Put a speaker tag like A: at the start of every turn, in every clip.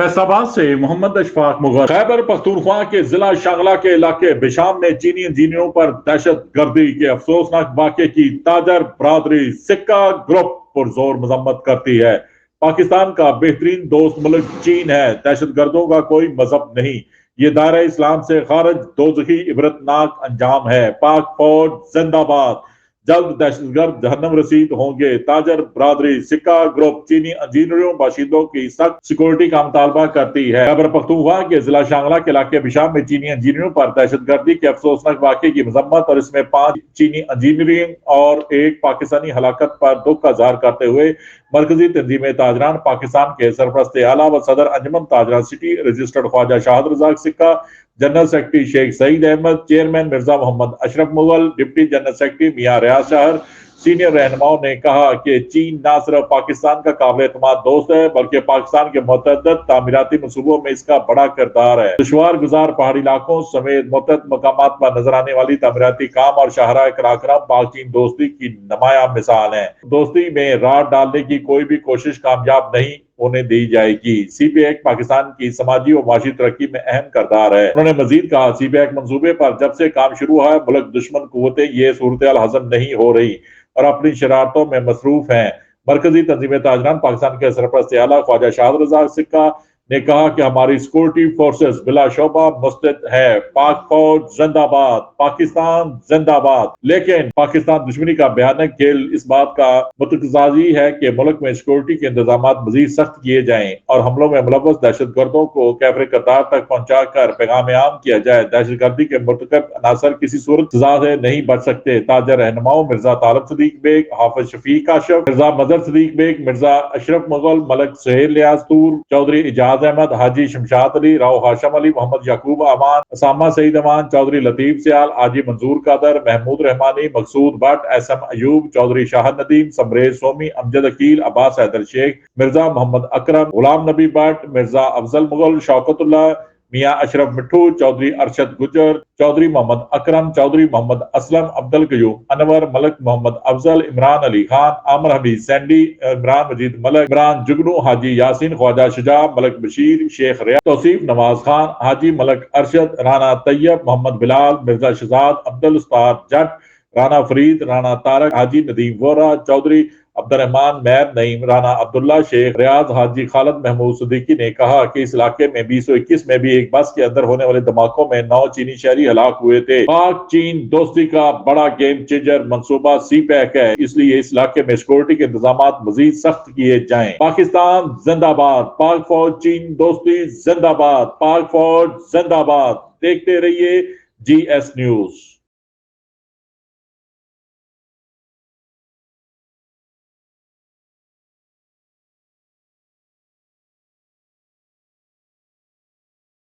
A: फैसलाबाद से मोहम्मद अशफाक मुगल। खैबर पख्तूनख्वा के जिला शांगला के इलाके बिशाम ने चीनी इंजीनियरों पर दहशत गर्दी के अफसोसनाक वाक़े की ताजर बरादरी सिक्का ग्रुप पुरजोर मजम्मत करती है। पाकिस्तान का बेहतरीन दोस्त मुल्क चीन है, दहशत गर्दों का कोई मजहब नहीं, ये दायरा इस्लाम से खारिज दोज़खी इबरतनाक अंजाम है। पाक फौज जिंदाबाद, जल्द दहशतगर्द जहन्नम रसीद होंगे। ताजर बरादरी सिक्का ग्रुप चीनी इंजीनियरों बाशिंदों की सख्त सिक्योरिटी का मुतालबा करती है। खैबर पख्तूनख्वा के जिला शांगला के इलाके बिशाम में चीनी इंजीनियरों पर दहशत गर्दी के अफसोसनाक वाक़े की मजम्मत और इसमें 5 चीनी इंजीनियरिंग और 1 पाकिस्तानी हलाकत पर दुख का इजहार करते हुए मरकजी तंजीम ताजरान पाकिस्तान के सरपरस्त आला व सदर अंजुमन ताजरान city registered Khawaja Shahid Razzaq Sikka, general secretary Sheikh Saeed Ahmed, chairman Mirza Mohammad Ashraf Mughal, deputy general secretary मियां रियाज शाहर, सीनियर रहनुमाओं ने कहा कि चीन न सिर्फ पाकिस्तान का काबिल एतमाद दोस्त है बल्कि पाकिस्तान के मुतअद्दिद तामीराती मंसूबों में इसका बड़ा किरदार है। दुश्वार गुजार पहाड़ी इलाकों समेत मुतअद्दिद मकामात पर नजर आने वाली तामीराती काम और शाहराह कराक्रम पाक चीन दोस्ती की नुमायां मिसाल है। दोस्ती में रार डालने की कोई भी कोशिश कामयाब नहीं होने दी जाएगी। सीपीएक पाकिस्तान की समाजी और माशी तरक्की में अहम किरदार है। उन्होंने मजीद कहा, सीपीएक मंसूबे पर जब से काम शुरू हुआ है मुल्क दुश्मन कुव्वतें ये सूरत हजम नहीं हो रही और अपनी शरारतों में मसरूफ हैं। मरकजी तंजीम ताजरान पाकिस्तान के सरपरस्त आला ख्वाजा शाहद रजा सिक्का ने कहा कि हमारी सिक्योरिटी फोर्सेस बिला शोबा मुस्तैद है। पाक फौज जिंदाबाद, पाकिस्तान जिंदाबाद। लेकिन पाकिस्तान दुश्मनी का भयानक खेल इस बात का मुतज़ाजी है कि मुल्क में सिक्योरिटी के इंतजाम मजीद सख्त किए जाएं और हमलों में मुलव्वस दहशत गर्दों को कैफरे कतार तक पहुंचा कर पैगाम आम किया जाए। दहशत गर्दी के मुर्तकब अनासर किसी सूरत सजा से नहीं बच सकते। ताजर रहनुमाओं मिर्जा तालब सदीक बेग, हाफिज शफीक काशिफ, मिर्जा मजर सदीक बेग, मिर्जा अशरफ मुगल, मलक सुहेल लियाज तूर, चौधरी इजाज अहमद, हाजी शमशाद अली, राव हाशम अली, मोहम्मद याकूब अमान, असामा सईद अमान, चौधरी लतीफ सियाल, हाजी मंजूर कादर, महमूद रहमानी, मकसूद भट्ट, एसएम अयूब, चौधरी शाहद नदीम, समरेज सोमी, अमजद अकील, अब्बास हैदर शेख, मिर्जा मोहम्मद अकरम, गुलाम नबी भट्ट, मिर्जा अफजल मुगल, शौकतुल्लाह, मियां अशरफ मिट्ठू, चौधरी अरशद गुजर, चौधरी मोहम्मद अकरम, चौधरी मोहम्मद असलम, अब्दुल कयूम अनवर, मलक मोहम्मद अफजल, इमरान अली खान, आमर हमीद सैंडी, इमरान मजीद मलक, इमरान जुगनू, हाजी यासीन, ख्वाजा शुजा, मलक बशीर, शेख रियाज, तौसीफ नवाज खान, हाजी मलक अरशद, राना तैयब, मोहम्मद बिलाल, मिर्जा शहजाद, अब्दुल उस्ताद जट, राना फरीद, राना तारक, हाजी नदीम वोरा, चौधरी अब्दुर्रहमान मैर नईम, राना अब्दुल्ला शेख रियाज, हाजी खालिद महमूद सिद्दीकी ने कहा कि इस इलाके में 2021 में भी एक बस के अंदर होने वाले धमाकों में 9 चीनी शहरी हलाक हुए थे। पाक चीन दोस्ती का बड़ा गेम चेंजर मंसूबा सीपैक है, इसलिए इस इलाके में सिक्योरिटी के इंतजाम मजीद सख्त किए जाएं। पाकिस्तान जिंदाबाद, पाक फौज चीन दोस्ती जिंदाबाद, पाक फौज जिंदाबाद। देखते रहिए GS न्यूज।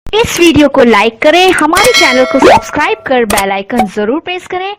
B: इस वीडियो को लाइक करें, हमारे चैनल को सब्सक्राइब कर बेल आइकन जरूर प्रेस करें।